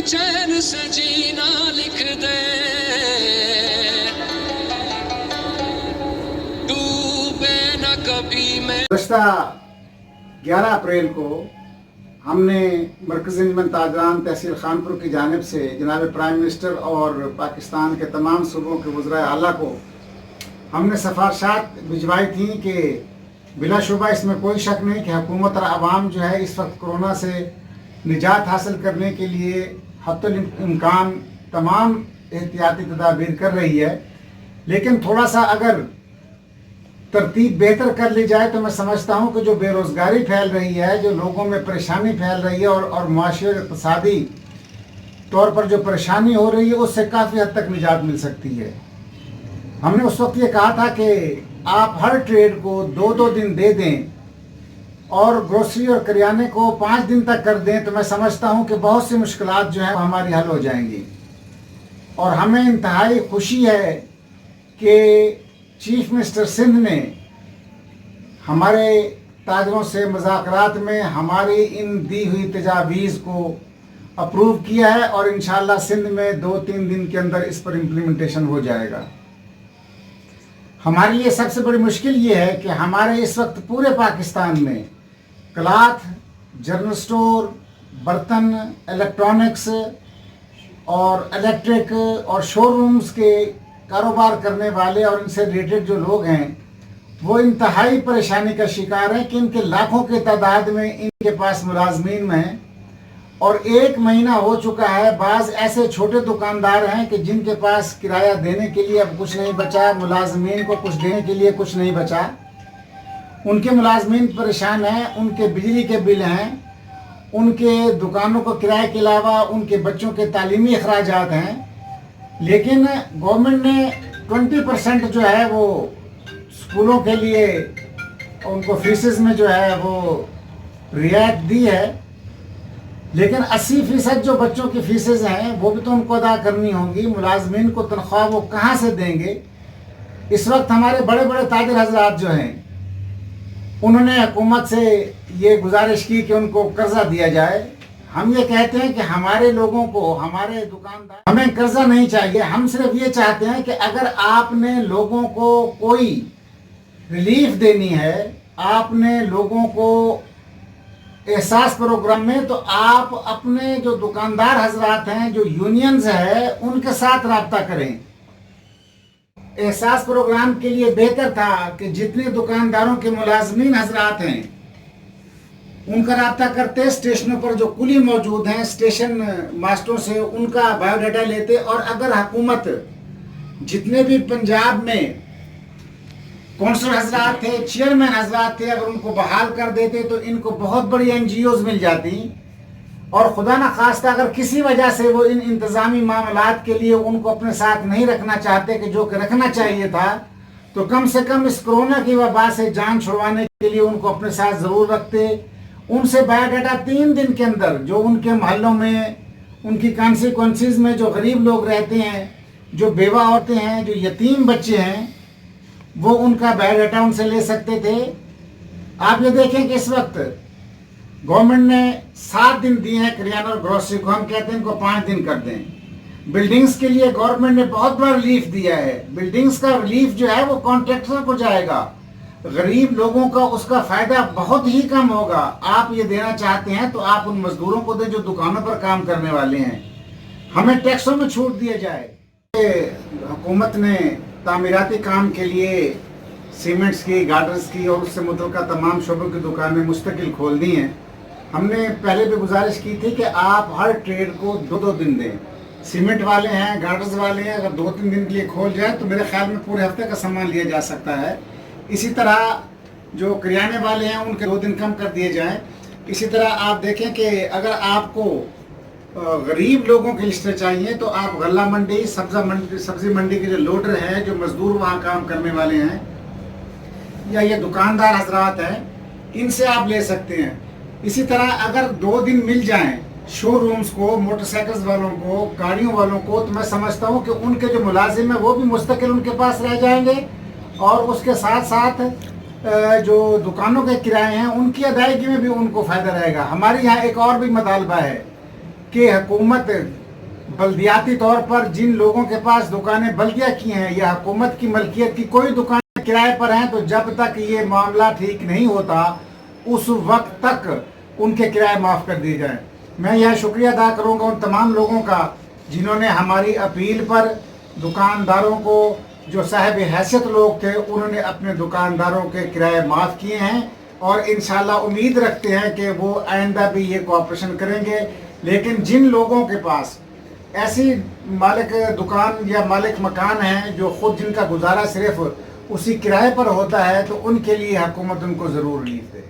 चैन से जीना लिख दे, डूबे न कभी मैं। गुज़श्ता 11 अप्रैल को हमने मरकज़ी अंजुमन ताजरान तहसील खानपुर की जानिब से जनाब प्राइम मिनिस्टर और पाकिस्तान के तमाम सूबों के वज़राए आला को हमने सिफारिशात भिजवाई थी कि बिलाशुबा इसमें कोई शक नहीं कि हुकूमत और आवाम जो है इस वक्त कोरोना से निजात हासिल करने के लिए हत्तुल इम्कान तमाम एहतियाती तदाबीर कर रही है, लेकिन थोड़ा सा अगर तरतीब बेहतर कर ली जाए तो मैं समझता हूँ कि जो बेरोज़गारी फैल रही है, जो लोगों में परेशानी फैल रही है और माशी और इक़्तिसादी तौर पर जो परेशानी हो रही है, उससे काफ़ी हद तक निजात मिल सकती है। हमने उस वक्त ये कहा था कि आप हर ट्रेड को 2-2 दिन दे दें और ग्रोसरी और करियाने को 5 दिन तक कर दें, तो मैं समझता हूँ कि बहुत सी मुश्किलात जो है हमारी हल हो जाएंगी। और हमें इंतहाई खुशी है कि चीफ मिनिस्टर सिंध ने हमारे ताजरों से मुज़ाकरात में हमारी इन दी हुई तजावीज़ को अप्रूव किया है और इंशाअल्लाह सिंध में 2-3 दिन के अंदर इस पर इम्प्लीमेंटेशन हो जाएगा। हमारे लिए सबसे बड़ी मुश्किल ये है कि हमारे इस वक्त पूरे पाकिस्तान में क्लॉथ, जनरल स्टोर, बर्तन, इलेक्ट्रॉनिक्स और इलेक्ट्रिक और शोरूम्स के कारोबार करने वाले और इनसे रिलेटेड जो लोग हैं वो इंतहाई परेशानी का शिकार हैं कि इनके लाखों की तादाद में इनके पास मुलाजमीन हैं और 1 महीना हो चुका है। बाज़ ऐसे छोटे दुकानदार हैं कि जिनके पास किराया देने के लिए अब कुछ नहीं बचा, मुलाजमीन को कुछ देने के लिए कुछ नहीं बचा, उनके मुलाजमीन परेशान हैं, उनके बिजली के बिल हैं, उनके दुकानों को किराए के अलावा उनके बच्चों के तालीमी अखराजात हैं। लेकिन गवर्नमेंट ने 20% जो है वो स्कूलों के लिए उनको फीसेस में जो है वो रियायत दी है, लेकिन 80% जो बच्चों की फीसेस हैं वो भी तो उनको अदा करनी होंगी। मुलाजमीन को तनख्वाह वो कहाँ से देंगे? इस वक्त हमारे बड़े बड़े ताजिर हजरात जो हैं उन्होंने हुकूमत से ये गुजारिश की कि उनको कर्जा दिया जाए। हम ये कहते हैं कि हमारे लोगों को, हमारे दुकानदार, हमें कर्जा नहीं चाहिए। हम सिर्फ ये चाहते हैं कि अगर आपने लोगों को कोई रिलीफ देनी है, आपने लोगों को एहसास प्रोग्राम में, तो आप अपने जो दुकानदार हजरात हैं, जो यूनियंस है, उनके साथ राब्ता करें। एहसास प्रोग्राम के लिए बेहतर था कि जितने दुकानदारों के मुलाजमीन हजरात हैं उनका राब्ता करते, स्टेशनों पर जो कुली मौजूद हैं, स्टेशन मास्टरों से उनका बायोडाटा लेते, और अगर हुकूमत जितने भी पंजाब में कौंसलर हजरात थे, चेयरमैन हजरात थे, अगर उनको बहाल कर देते तो इनको बहुत बड़ी NGOs मिल जाती। और खुदा न खास्ता अगर किसी वजह से वो इन इंतज़ामी मामलात के लिए उनको अपने साथ नहीं रखना चाहते कि जो कि रखना चाहिए था, तो कम से कम इस कोरोना की वबा से जान छुड़वाने के लिए उनको अपने साथ ज़रूर रखते। उनसे बायोडाटा 3 दिन के अंदर, जो उनके मोहल्लों में, उनकी कॉन्स्टिट्यूएंसीज में जो गरीब लोग रहते हैं, जो बेवा औरतें हैं, जो यतीम बच्चे हैं, वो उनका बायोडाटा उनसे ले सकते थे। आप ये देखें कि इस वक्त गवर्नमेंट ने 7 दिन दिए हैं करियाना और ग्रोसरी को, हम कहते हैं इनको 5 दिन कर दें। बिल्डिंग्स के लिए गवर्नमेंट ने बहुत बड़ा रिलीफ दिया है। बिल्डिंग्स का रिलीफ जो है वो कॉन्ट्रैक्टर को जाएगा, गरीब लोगों का उसका फायदा बहुत ही कम होगा। आप ये देना चाहते हैं तो आप उन मजदूरों को दें जो दुकानों पर काम करने वाले हैं। हमें टैक्सों में छूट दिया जाए। हुकूमत ने तामीराती काम के लिए सीमेंट्स की, गार्डर्स की और उससे मुतल्लिका तमाम शोबों की दुकानें मुस्तकिल खोल दी हैं। हमने पहले भी गुजारिश की थी कि आप हर ट्रेड को 2-2 दिन दें। सीमेंट वाले हैं, गार्डर्स वाले हैं, अगर 2-3 दिन के लिए खोल जाए तो मेरे ख्याल में पूरे हफ्ते का सामान लिया जा सकता है। इसी तरह जो करियाने वाले हैं उनके 2 दिन कम कर दिए जाएं। इसी तरह आप देखें कि अगर आपको गरीब लोगों की लिस्टें चाहिए तो आप गल्ला मंडी, सब्जी मंडी के जो लोडर हैं, जो मजदूर वहाँ काम करने वाले हैं, या ये दुकानदार हजरात हैं, इनसे आप ले सकते हैं। इसी तरह अगर 2 दिन मिल जाएं शोरूम्स को, मोटरसाइकिल्स वालों को, गाड़ियों वालों को, तो मैं समझता हूँ कि उनके जो मुलाजिम हैं वो भी मुस्तकिल उनके पास रह जाएंगे और उसके साथ साथ जो दुकानों के किराए हैं उनकी अदायगी में भी उनको फ़ायदा रहेगा। हमारे यहाँ एक और भी मतालबा है کہ حکومت بلدیاتی طور پر جن لوگوں کے پاس دکانیں بلدیہ کی ہیں یا حکومت کی ملکیت کی کوئی دکانیں کرائے پر ہیں، تو جب تک یہ معاملہ ٹھیک نہیں ہوتا اس وقت تک ان کے کرائے معاف کر دیے جائیں۔ میں یہ شکریہ ادا کروں گا ان تمام لوگوں کا جنہوں نے ہماری اپیل پر دکانداروں کو، جو صاحب حیثیت لوگ تھے انہوں نے اپنے دکانداروں کے کرائے معاف کیے ہیں، اور انشاءاللہ امید رکھتے ہیں کہ وہ آئندہ بھی یہ کوآپریشن کریں گے۔ لیکن جن لوگوں کے پاس ایسی مالک دکان یا مالک مکان ہیں جو خود جن کا گزارا صرف اسی کرائے پر ہوتا ہے، تو ان کے لیے حکومت ان کو ضرور ریلیف دے۔